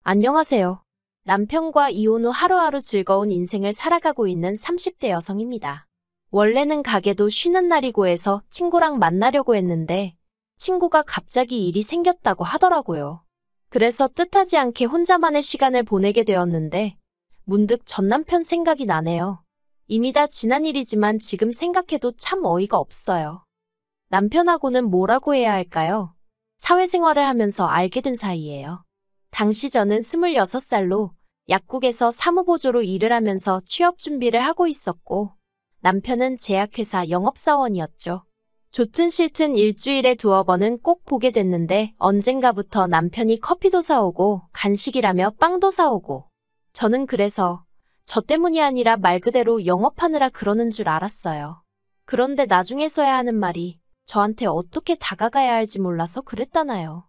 안녕하세요. 남편과 이혼 후 하루하루 즐거운 인생을 살아가고 있는 30대 여성입니다. 원래는 가게도 쉬는 날이고 해서 친구랑 만나려고 했는데 친구가 갑자기 일이 생겼다고 하더라고요. 그래서 뜻하지 않게 혼자만의 시간을 보내게 되었는데 문득 전 남편 생각이 나네요. 이미 다 지난 일이지만 지금 생각해도 참 어이가 없어요. 남편하고는 뭐라고 해야 할까요? 사회생활을 하면서 알게 된 사이예요. 당시 저는 26살로 약국에서 사무보조로 일을 하면서 취업 준비를 하고 있었고 남편은 제약회사 영업사원이었죠. 좋든 싫든 일주일에 2번은 꼭 보게 됐는데 언젠가부터 남편이 커피도 사오고 간식이라며 빵도 사오고 저는 그래서 저 때문이 아니라 말 그대로 영업하느라 그러는 줄 알았어요. 그런데 나중에서야 하는 말이 저한테 어떻게 다가가야 할지 몰라서 그랬다나요.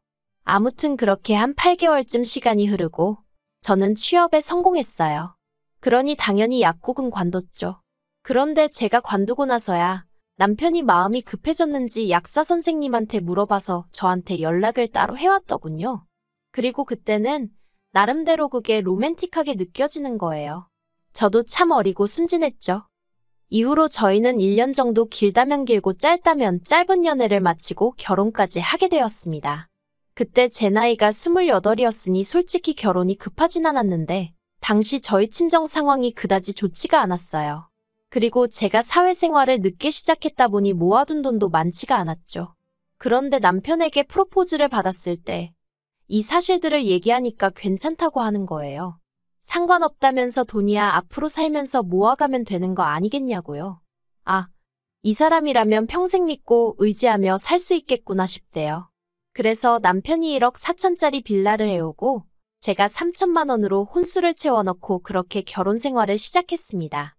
아무튼 그렇게 한 8개월쯤 시간이 흐르고 저는 취업에 성공했어요. 그러니 당연히 약국은 관뒀죠. 그런데 제가 관두고 나서야 남편이 마음이 급해졌는지 약사 선생님한테 물어봐서 저한테 연락을 따로 해왔더군요. 그리고 그때는 나름대로 그게 로맨틱하게 느껴지는 거예요. 저도 참 어리고 순진했죠. 이후로 저희는 1년 정도 길다면 길고 짧다면 짧은 연애를 마치고 결혼까지 하게 되었습니다. 그때 제 나이가 28이었으니 솔직히 결혼이 급하진 않았는데 당시 저희 친정 상황이 그다지 좋지가 않았어요. 그리고 제가 사회생활을 늦게 시작했다 보니 모아둔 돈도 많지가 않았죠. 그런데 남편에게 프로포즈를 받았을 때 이 사실들을 얘기하니까 괜찮다고 하는 거예요. 상관없다면서 돈이야 앞으로 살면서 모아가면 되는 거 아니겠냐고요. 아, 이 사람이라면 평생 믿고 의지하며 살 수 있겠구나 싶대요. 그래서 남편이 1억 4천짜리 빌라를 해오고 제가 3천만 원으로 혼수를 채워넣고 그렇게 결혼 생활을 시작했습니다.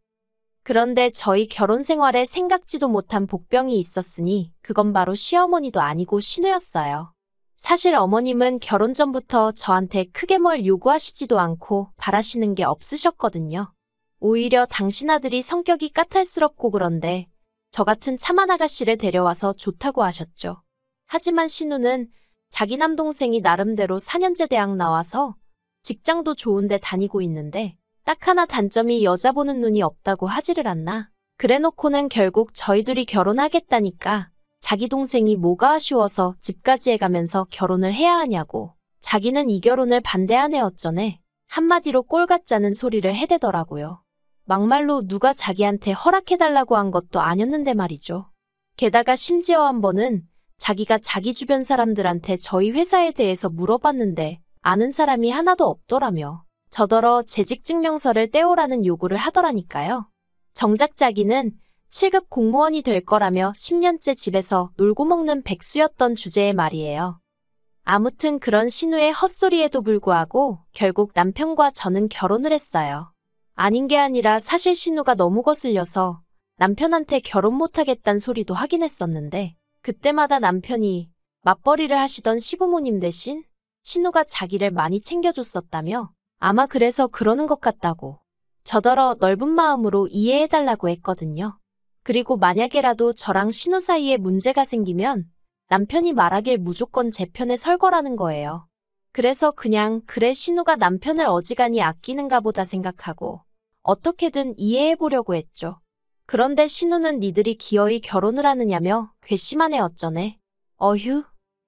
그런데 저희 결혼 생활에 생각지도 못한 복병이 있었으니 그건 바로 시어머니도 아니고 신우였어요. 사실 어머님은 결혼 전부터 저한테 크게 뭘 요구하시지도 않고 바라시는 게 없으셨거든요. 오히려 당신 아들이 성격이 까탈스럽고 그런데 저 같은 참한 아가씨를 데려와서 좋다고 하셨죠. 하지만 신우는 자기 남동생이 나름대로 4년제 대학 나와서 직장도 좋은데 다니고 있는데 딱 하나 단점이 여자 보는 눈이 없다고 하지를 않나. 그래놓고는 결국 저희 둘이 결혼하겠다니까 자기 동생이 뭐가 아쉬워서 집까지 해가면서 결혼을 해야 하냐고. 자기는 이 결혼을 반대하네 어쩌네. 한마디로 꼴 같자는 소리를 해대더라고요. 막말로 누가 자기한테 허락해달라고 한 것도 아니었는데 말이죠. 게다가 심지어 한 번은 자기가 자기 주변 사람들한테 저희 회사에 대해서 물어봤는데 아는 사람이 하나도 없더라며. 저더러 재직증명서를 떼오라는 요구를 하더라니까요. 정작 자기는 7급 공무원이 될 거라며 10년째 집에서 놀고 먹는 백수였던 주제의 말이에요. 아무튼 그런 신우의 헛소리에도 불구하고 결국 남편과 저는 결혼을 했어요. 아닌 게 아니라 사실 신우가 너무 거슬려서 남편한테 결혼 못하겠다는 소리도 하긴 했었는데 그때마다 남편이 맞벌이를 하시던 시부모님 대신 신우가 자기를 많이 챙겨줬었다며 아마 그래서 그러는 것 같다고 저더러 넓은 마음으로 이해해달라고 했거든요. 그리고 만약에라도 저랑 신우 사이에 문제가 생기면 남편이 말하길 무조건 제 편에 설 거라는 거예요. 그래서 그냥 그래 신우가 남편을 어지간히 아끼는가 보다 생각하고 어떻게든 이해해보려고 했죠. 그런데 신우는 니들이 기어이 결혼을 하느냐며 괘씸하네 어쩌네. 어휴,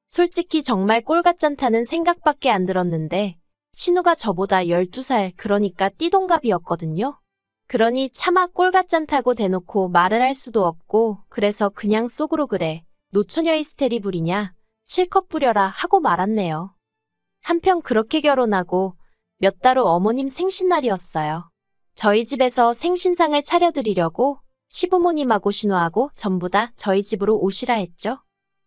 솔직히 정말 꼴같잖다는 생각밖에 안 들었는데 신우가 저보다 12살 그러니까 띠동갑이었거든요. 그러니 차마 꼴같잖다고 대놓고 말을 할 수도 없고 그래서 그냥 속으로 그래 노처녀 히스테리 부리냐 실컷 부려라 하고 말았네요. 한편 그렇게 결혼하고 몇 달 후 어머님 생신날이었어요. 저희 집에서 생신상을 차려드리려고 시부모님하고 신우하고 전부 다 저희 집으로 오시라 했죠.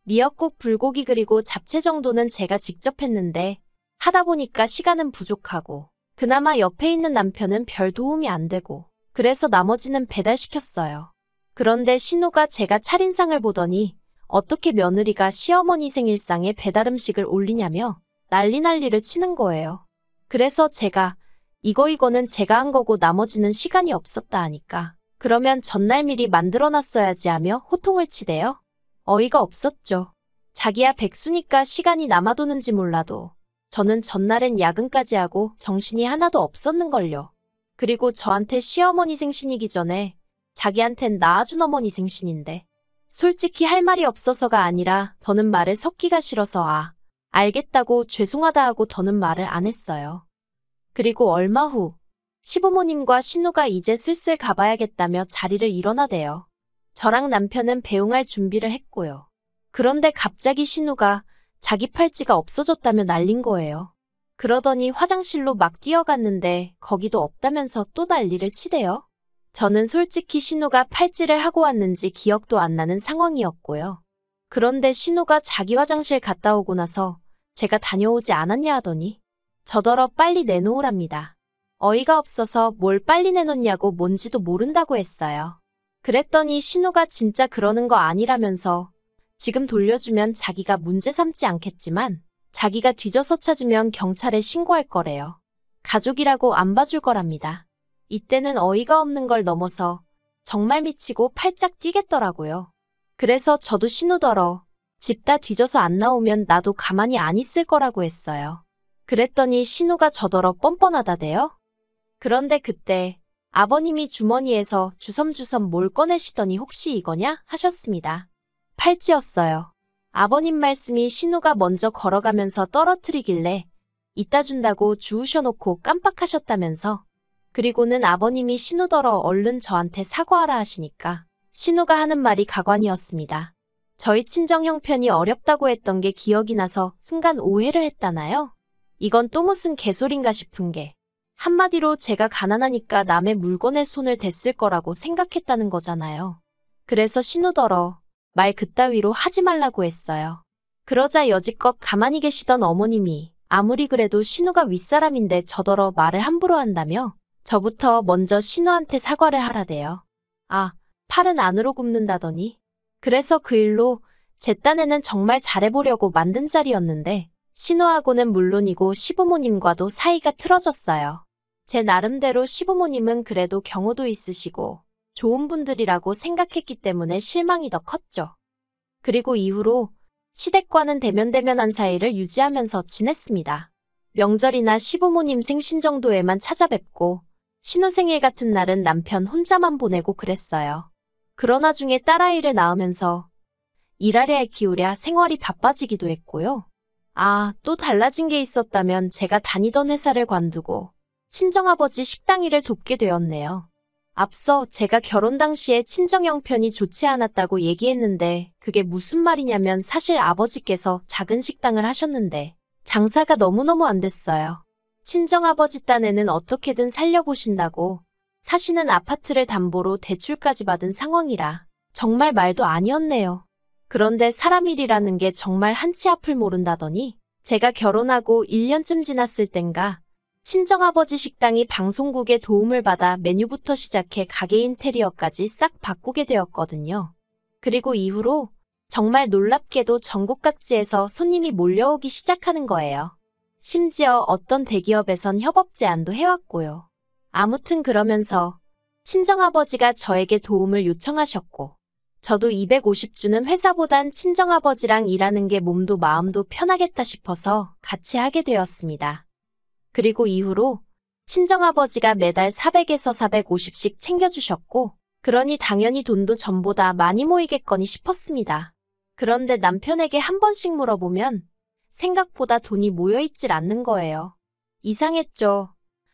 미역국, 불고기 그리고 잡채 정도는 제가 직접 했는데 하다 보니까 시간은 부족하고 그나마 옆에 있는 남편은 별 도움이 안 되고 그래서 나머지는 배달시켰어요. 그런데 신우가 제가 차린 상을 보더니 어떻게 며느리가 시어머니 생일상에 배달음식을 올리냐며 난리를 치는 거예요. 그래서 제가 이거는 제가 한 거고 나머지는 시간이 없었다 하니까 그러면 전날 미리 만들어놨어야지 하며 호통을 치대요. 어이가 없었죠. 자기야 백수니까 시간이 남아도는지 몰라도 저는 전날엔 야근까지 하고 정신이 하나도 없었는걸요. 그리고 저한테 시어머니 생신이기 전에 자기한텐 낳아준 어머니 생신인데 솔직히 할 말이 없어서가 아니라 더는 말을 섞기가 싫어서 알겠다고 죄송하다 하고 더는 말을 안 했어요. 그리고 얼마 후 시부모님과 신우가 이제 슬슬 가봐야겠다며 자리를 일어나대요. 저랑 남편은 배웅할 준비를 했고요. 그런데 갑자기 신우가 자기 팔찌가 없어졌다며 난린 거예요. 그러더니 화장실로 막 뛰어갔는데 거기도 없다면서 또 난리를 치대요. 저는 솔직히 신우가 팔찌를 하고 왔는지 기억도 안 나는 상황이었고요. 그런데 신우가 자기 화장실 갔다 오고 나서 제가 다녀오지 않았냐 하더니 저더러 빨리 내놓으랍니다. 어이가 없어서 뭘 빨리 내놓냐고 뭔지도 모른다고 했어요. 그랬더니 신우가 진짜 그러는 거 아니라면서 지금 돌려주면 자기가 문제 삼지 않겠지만 자기가 뒤져서 찾으면 경찰에 신고할 거래요. 가족이라고 안 봐줄 거랍니다. 이때는 어이가 없는 걸 넘어서 정말 미치고 팔짝 뛰겠더라고요. 그래서 저도 신우더러 집 다 뒤져서 안 나오면 나도 가만히 안 있을 거라고 했어요. 그랬더니 신우가 저더러 뻔뻔하다대요. 그런데 그때 아버님이 주머니에서 주섬주섬 뭘 꺼내시더니 혹시 이거냐 하셨습니다. 팔찌였어요. 아버님 말씀이 신우가 먼저 걸어가면서 떨어뜨리길래 이따 준다고 주우셔놓고 깜빡하셨다면서 그리고는 아버님이 신우더러 얼른 저한테 사과하라 하시니까 신우가 하는 말이 가관이었습니다. 저희 친정 형편이 어렵다고 했던 게 기억이 나서 순간 오해를 했다나요? 이건 또 무슨 개소린가 싶은 게 한마디로 제가 가난하니까 남의 물건에 손을 댔을 거라고 생각했다는 거잖아요. 그래서 신우더러 말 그따위로 하지 말라고 했어요. 그러자 여지껏 가만히 계시던 어머님이 아무리 그래도 신우가 윗사람인데 저더러 말을 함부로 한다며 저부터 먼저 신우한테 사과를 하라대요. 팔은 안으로 굽는다더니. 그래서 그 일로 제 딴에는 정말 잘해보려고 만든 자리였는데 신우하고는 물론이고 시부모님과도 사이가 틀어졌어요. 제 나름대로 시부모님은 그래도 경우도 있으시고 좋은 분들이라고 생각했기 때문에 실망이 더 컸죠. 그리고 이후로 시댁과는 대면대면한 사이를 유지하면서 지냈습니다. 명절이나 시부모님 생신 정도에만 찾아뵙고 신우 생일 같은 날은 남편 혼자만 보내고 그랬어요. 그러나 중에 딸아이를 낳으면서 일하랴 키우랴 생활이 바빠지기도 했고요. 또 달라진 게 있었다면 제가 다니던 회사를 관두고 친정아버지 식당 일을 돕게 되었네요. 앞서 제가 결혼 당시에 친정 형편이 좋지 않았다고 얘기했는데 그게 무슨 말이냐면 사실 아버지께서 작은 식당을 하셨는데 장사가 너무너무 안 됐어요. 친정아버지 딴에는 어떻게든 살려보신다고 사시는 아파트를 담보로 대출까지 받은 상황이라 정말 말도 아니었네요. 그런데 사람 일이라는 게 정말 한치 앞을 모른다더니 제가 결혼하고 1년쯤 지났을 땐가 친정아버지 식당이 방송국의 도움을 받아 메뉴부터 시작해 가게 인테리어까지 싹 바꾸게 되었거든요. 그리고 이후로 정말 놀랍게도 전국 각지에서 손님이 몰려오기 시작하는 거예요. 심지어 어떤 대기업에선 협업 제안도 해왔고요. 아무튼 그러면서 친정아버지가 저에게 도움을 요청하셨고 저도 250주는 회사보단 친정아버지랑 일하는 게 몸도 마음도 편하겠다 싶어서 같이 하게 되었습니다. 그리고 이후로 친정아버지가 매달 400에서 450씩 챙겨주셨고 그러니 당연히 돈도 전보다 많이 모이겠거니 싶었습니다. 그런데 남편에게 한 번씩 물어보면 생각보다 돈이 모여있질 않는 거예요. 이상했죠.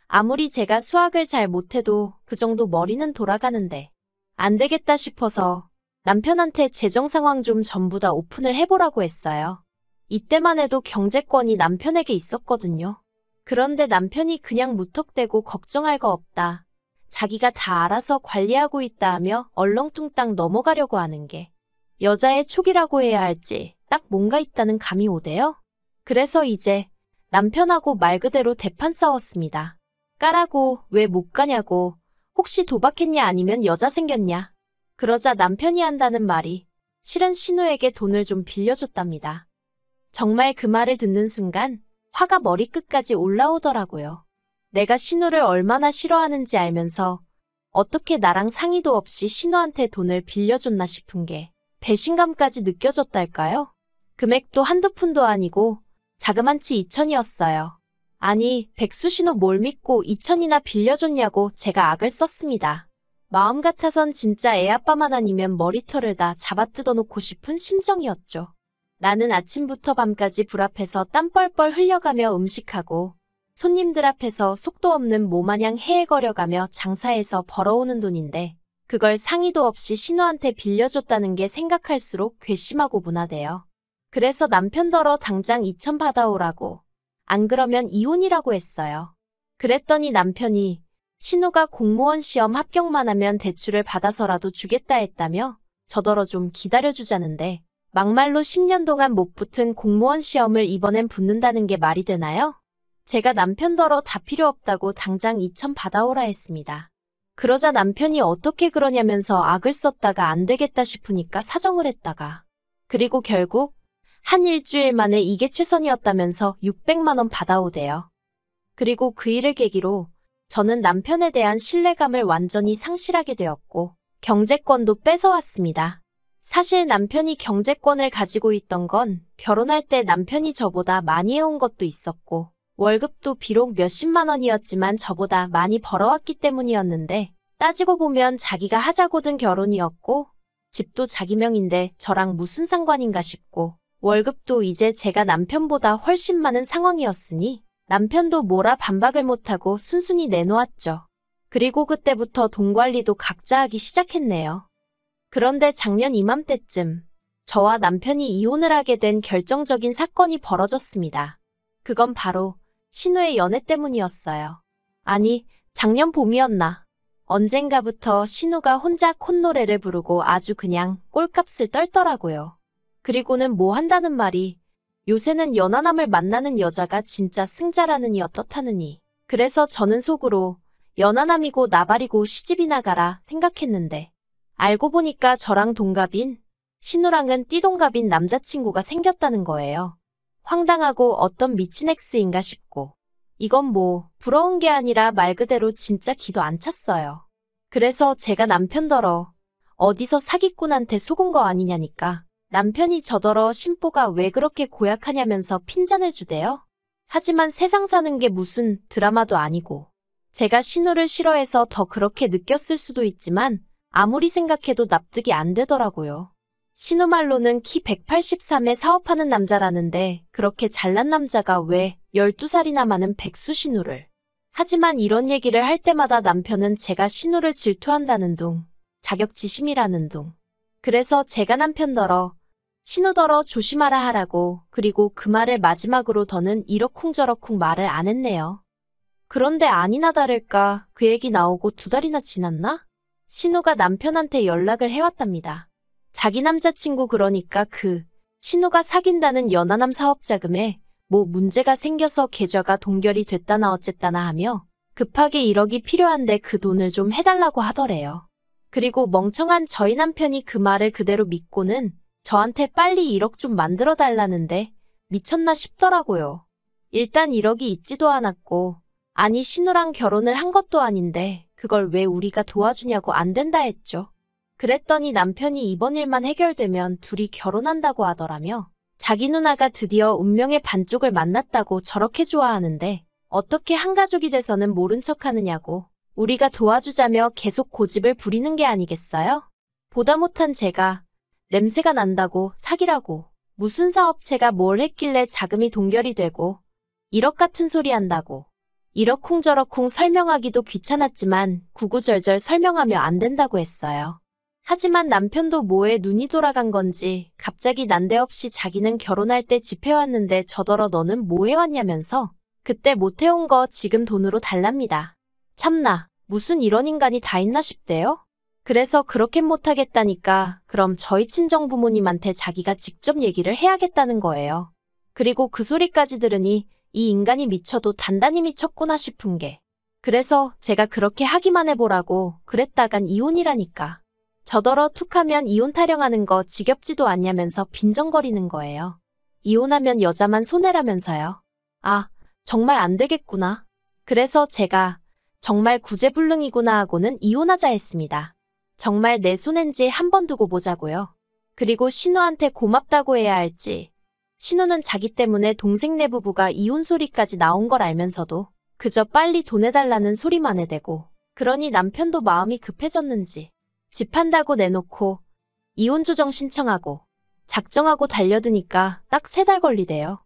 아무리 제가 수학을 잘 못해도 그 정도 머리는 돌아가는데 안 되겠다 싶어서 남편한테 재정 상황 좀 전부 다 오픈을 해보라고 했어요. 이때만 해도 경제권이 남편에게 있었거든요. 그런데 남편이 그냥 무턱대고 걱정할 거 없다. 자기가 다 알아서 관리하고 있다 하며 얼렁뚱땅 넘어가려고 하는 게 여자의 촉이라고 해야 할지 딱 뭔가 있다는 감이 오대요. 그래서 이제 남편하고 말 그대로 대판 싸웠습니다. 까라고 왜 못 가냐고 혹시 도박했냐 아니면 여자 생겼냐. 그러자 남편이 한다는 말이 실은 신우에게 돈을 좀 빌려줬답니다. 정말 그 말을 듣는 순간 화가 머리끝까지 올라오더라고요. 내가 신우를 얼마나 싫어하는지 알면서 어떻게 나랑 상의도 없이 신우한테 돈을 빌려줬나 싶은 게 배신감까지 느껴졌달까요? 금액도 한두 푼도 아니고 자그만치 2천이었어요. 아니, 백수신호 뭘 믿고 2천이나 빌려줬냐고 제가 악을 썼습니다. 마음 같아선 진짜 애아빠만 아니면 머리털을 다 잡아뜯어놓고 싶은 심정이었죠. 나는 아침부터 밤까지 불 앞에서 땀 뻘뻘 흘려가며 음식하고 손님들 앞에서 속도 없는 모마냥 헤헤거려가며 장사해서 벌어오는 돈인데 그걸 상의도 없이 신우한테 빌려줬다는 게 생각할수록 괘씸하고 분하대요. 그래서 남편더러 당장 2천 받아오라고, 안 그러면 이혼이라고 했어요. 그랬더니 남편이 신우가 공무원 시험 합격만 하면 대출을 받아서라도 주겠다 했다며 저더러 좀 기다려주자는데 막말로 10년 동안 못 붙은 공무원 시험을 이번엔 붙는다는 게 말이 되나요? 제가 남편더러 다 필요 없다고 당장 2천 받아오라 했습니다. 그러자 남편이 어떻게 그러냐면서 악을 썼다가 안 되겠다 싶으니까 사정을 했다가 그리고 결국 한 일주일 만에 이게 최선이었다면서 600만 원 받아오대요. 그리고 그 일을 계기로 저는 남편에 대한 신뢰감을 완전히 상실하게 되었고 경제권도 뺏어왔습니다. 사실 남편이 경제권을 가지고 있던 건 결혼할 때 남편이 저보다 많이 해온 것도 있었고 월급도 비록 몇십만 원이었지만 저보다 많이 벌어왔기 때문이었는데 따지고 보면 자기가 하자고 든 결혼이었고 집도 자기 명인데 저랑 무슨 상관인가 싶고 월급도 이제 제가 남편보다 훨씬 많은 상황이었으니 남편도 뭐라 반박을 못하고 순순히 내놓았죠. 그리고 그때부터 돈 관리도 각자 하기 시작했네요. 그런데 작년 이맘때쯤 저와 남편이 이혼을 하게 된 결정적인 사건이 벌어졌습니다. 그건 바로 신우의 연애 때문이었어요. 아니, 작년 봄이었나. 언젠가부터 신우가 혼자 콧노래를 부르고 아주 그냥 꼴값을 떨더라고요. 그리고는 뭐 한다는 말이 요새는 연하남을 만나는 여자가 진짜 승자라느니 어떻다느니. 그래서 저는 속으로 연하남이고 나발이고 시집이나 가라 생각했는데 알고 보니까 저랑 동갑인 신우랑은 띠동갑인 남자친구가 생겼다는 거예요. 황당하고 어떤 미친 엑스인가 싶고 이건 뭐 부러운 게 아니라 말 그대로 진짜 기도 안 찼어요. 그래서 제가 남편더러 어디서 사기꾼한테 속은 거 아니냐니까 남편이 저더러 심보가 왜 그렇게 고약하냐면서 핀잔을 주대요. 하지만 세상 사는 게 무슨 드라마도 아니고 제가 신우를 싫어해서 더 그렇게 느꼈을 수도 있지만 아무리 생각해도 납득이 안 되더라고요. 신우 말로는 키 183에 사업하는 남자라는데 그렇게 잘난 남자가 왜 12살이나 많은 백수 신우를. 하지만 이런 얘기를 할 때마다 남편은 제가 신우를 질투한다는 둥, 자격지심이라는 둥. 그래서 제가 남편더러 신우더러 조심하라 하라고 그리고 그 말을 마지막으로 더는 이러쿵저러쿵 말을 안 했네요. 그런데 아니나 다를까 그 얘기 나오고 2달이나 지났나? 신우가 남편한테 연락을 해왔답니다. 자기 남자친구 그러니까 신우가 사귄다는 연하남 사업자금에 뭐 문제가 생겨서 계좌가 동결이 됐다나 어쨌다나 하며 급하게 1억이 필요한데 그 돈을 좀 해달라고 하더래요. 그리고 멍청한 저희 남편이 그 말을 그대로 믿고는 저한테 빨리 1억 좀 만들어 달라는데 미쳤나 싶더라고요. 일단 1억이 있지도 않았고 아니 신우랑 결혼을 한 것도 아닌데 그걸 왜 우리가 도와주냐고 안 된다 했죠. 그랬더니 남편이 이번 일만 해결되면 둘이 결혼한다고 하더라며 자기 누나가 드디어 운명의 반쪽을 만났다고 저렇게 좋아하는데 어떻게 한 가족이 돼서는 모른 척하느냐고 우리가 도와주자며 계속 고집을 부리는 게 아니겠어요? 보다 못한 제가 냄새가 난다고 사기라고 무슨 사업체가 뭘 했길래 자금이 동결이 되고 1억 같은 소리 한다고 이러쿵저러쿵 설명하기도 귀찮았지만 구구절절 설명하며 안 된다고 했어요. 하지만 남편도 뭐에 눈이 돌아간 건지 갑자기 난데없이 자기는 결혼할 때 집 해왔는데 저더러 너는 뭐 해왔냐면서 그때 못 해온 거 지금 돈으로 달랍니다. 참나 무슨 이런 인간이 다 있나 싶대요. 그래서 그렇게 못하겠다니까 그럼 저희 친정부모님한테 자기가 직접 얘기를 해야겠다는 거예요. 그리고 그 소리까지 들으니 이 인간이 미쳐도 단단히 미쳤구나 싶은 게 그래서 제가 그렇게 하기만 해보라고 그랬다간 이혼이라니까. 저더러 툭하면 이혼 타령하는 거 지겹지도 않냐면서 빈정거리는 거예요. 이혼하면 여자만 손해라면서요. 아, 정말 안 되겠구나. 그래서 제가 정말 구제불능이구나 하고는 이혼하자 했습니다. 정말 내 손엔지 한 번 두고 보자고요. 그리고 신우한테 고맙다고 해야 할지 신우는 자기 때문에 동생네 부부가 이혼 소리까지 나온 걸 알면서도 그저 빨리 돈 내달라는 소리만 해대고, 그러니 남편도 마음이 급해졌는지 집 한다고 내놓고 이혼 조정 신청하고 작정하고 달려드니까 딱 3달 걸리대요.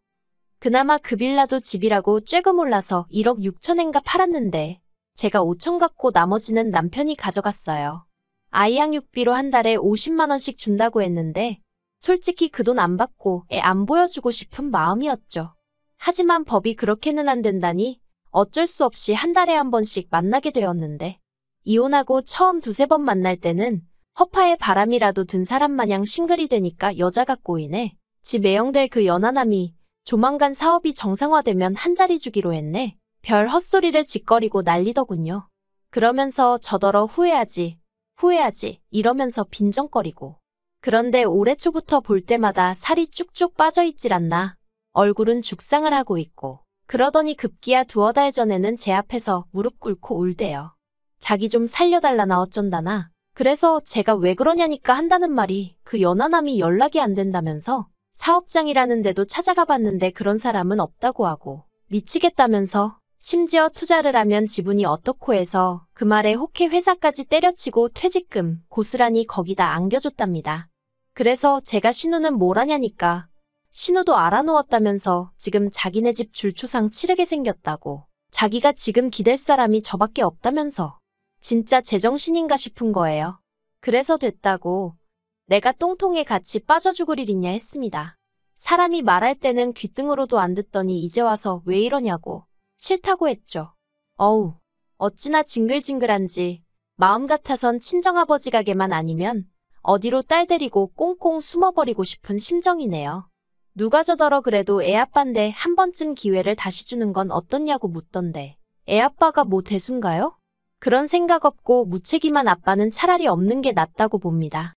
그나마 그 빌라도 집이라고 쬐금 올라서 1억 6천엔가 팔았는데 제가 5천 갖고 나머지는 남편이 가져갔어요. 아이 양육비로 한 달에 50만 원씩 준다고 했는데 솔직히 그 돈 안 받고 애 안 보여주고 싶은 마음이었죠. 하지만 법이 그렇게는 안 된다니 어쩔 수 없이 한 달에 한 번씩 만나게 되었는데, 이혼하고 처음 2-3번 만날 때는 허파에 바람이라도 든 사람 마냥 싱글이 되니까 여자가 꼬이네. 지 매형될 그 연하남이 조만간 사업이 정상화되면 한 자리 주기로 했네. 별 헛소리를 짓거리고 난리더군요. 그러면서 저더러 후회하지 이러면서 빈정거리고. 그런데 올해 초부터 볼 때마다 살이 쭉쭉 빠져있질 않나. 얼굴은 죽상을 하고 있고. 그러더니 급기야 2-3달 전에는 제 앞에서 무릎 꿇고 울대요. 자기 좀 살려달라나 어쩐다나. 그래서 제가 왜 그러냐니까 한다는 말이 그 연하남이 연락이 안 된다면서 사업장이라는 데도 찾아가 봤는데 그런 사람은 없다고 하고 미치겠다면서 심지어 투자를 하면 지분이 어떻고 해서 그 말에 혹해 회사까지 때려치고 퇴직금 고스란히 거기다 안겨줬답니다. 그래서 제가 신우는 뭘 하냐니까 신우도 알아놓았다면서 지금 자기네 집 줄초상 치르게 생겼다고, 자기가 지금 기댈 사람이 저밖에 없다면서 진짜 제정신인가 싶은 거예요. 그래서 됐다고 내가 똥통에 같이 빠져 죽을 일 있냐 했습니다. 사람이 말할 때는 귀등으로도 안 듣더니 이제 와서 왜 이러냐고 싫다고 했죠. 어우, 어찌나 징글징글한지 마음 같아선 친정아버지 가게만 아니면 어디로 딸 데리고 꽁꽁 숨어버리고 싶은 심정이네요. 누가 저더러 그래도 애아빠인데 한 번쯤 기회를 다시 주는 건 어떻냐고 묻던데 애아빠가 뭐 대수인가요? 그런 생각 없고 무책임한 아빠는 차라리 없는 게 낫다고 봅니다.